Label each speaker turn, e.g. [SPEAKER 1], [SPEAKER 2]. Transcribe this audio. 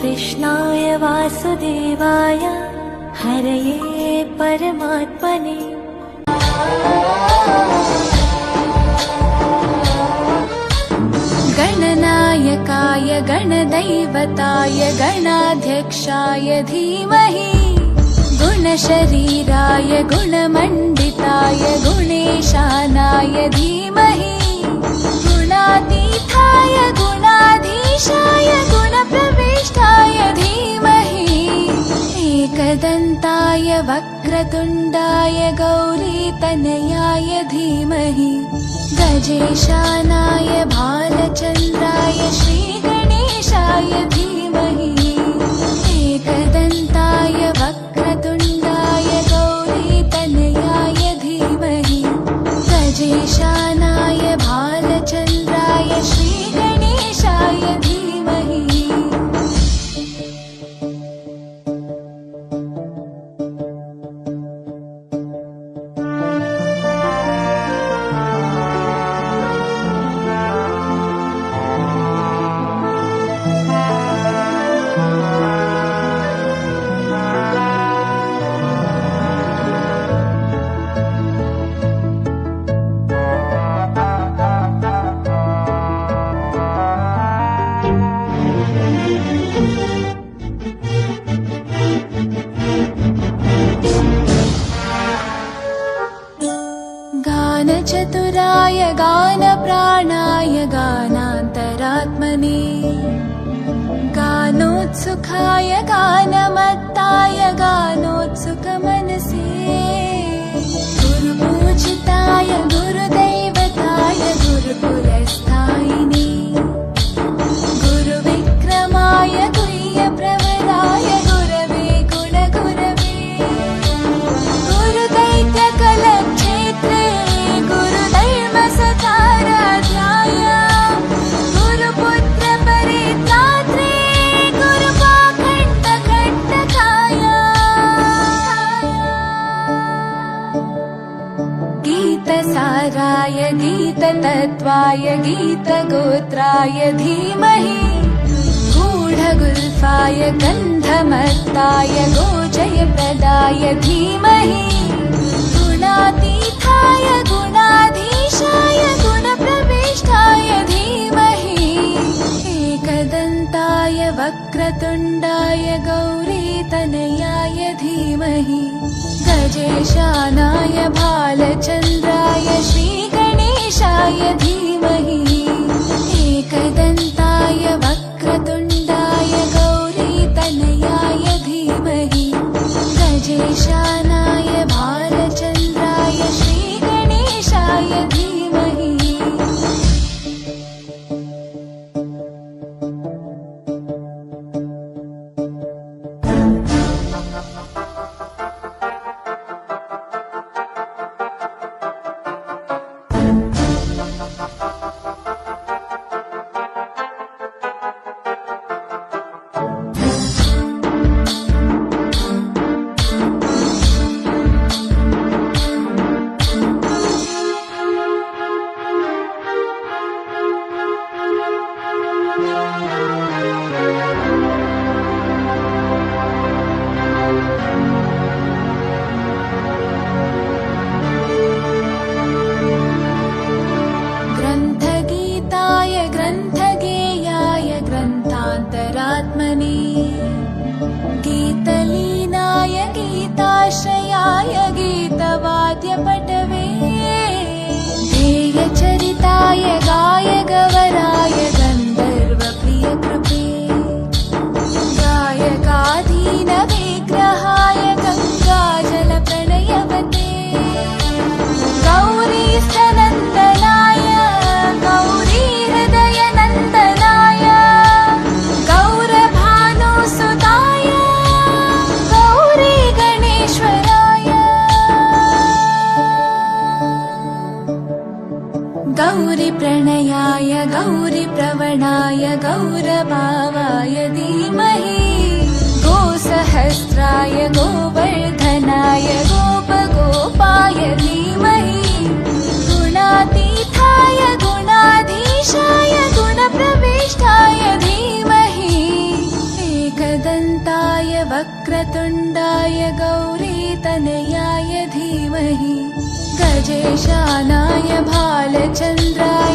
[SPEAKER 1] कृष्णाय वासुदेवाय हरये परमात्मने। गणनायकाय गणदैवताय गणाध्यक्षाय धीमहि गुणशरीराय गुणमण्डिताय गुणेशानाय धीमहि गुणातीताय गुणाधीशाय गुणप्रविष्टाय धीमहि एकदन्ताय वक्रतुण्डाय गौरीतनयाय धीमहि गजेशानाय भालचन्द्राय श्रीगणेशाय धीमहि एकदन्ताय वक्रतुण्डाय गौरीतनयाय धीमहि गजेशानाय भालचन्द्राय श्रीगणेशाय धीमहि। गानचतुराय गानप्राणाय गानान्तरात्मने गानोत्सुकाय गानमत्ताय गानोत्सुकमनसे गुरुपूजिताय गुरुदैवताय गुरुकुलस्थायिने गुरुविक्रमाय गुह्यप्रवराय गुरवे गुणगुरवे गुरुदैत्यकलक्षेत्रे गुरुधर्मसकाराध्याय गुरुपुत्रपरित्रात्रे गुरुपाखण्डखण्डकाय गीतसाराय गीततत्त्वाय गीतगोत्राय धीमहि गूढगुल्फाय गन्धमत्ताय गोजयप्रदाय धीमहि गुणातीताय गुणाधीशाय गुणप्रविष्टाय धीमहि एकदन्ताय वक्रतुण्डाय गौरीतनयाय धीमहि गजेशानाय भालचन्द्राय श्रीगणेशाय धीमहि एकदन्ताय वक्रतुण्डाय गौरीतनयाय धीमहि गजेशानाय भालचन्द्राय श्रीगणेशाय धीमहि। ग्रन्थगीताय ग्रन्थगेयाय ग्रन्थान्तरात्मने गीतलीनाय गीताश्रयाय गीतवाद्यपटवे ध्येयचरिताय गायगवराय गन्धर्वप्रियकृपे गायकाधीनविग्रहाय गङ्गाजलप्रणयवते गौरीस्थनन्दनाय गौरीहृदयनन्दनाय गौरभानुसुताय गौरीगणेश्वराय गौरीप्रणयाय गौरीप्रवणाय गौरभावाय धीमहि गोसहस्राय गोवर्धनाय गोपगोपाय धीमहि गुणातीताय गुणाधीशाय गुणप्रविष्टाय धीमहि गजाननाय गौरीतनयाय धीमहि गजेशानाय भालचन्द्राय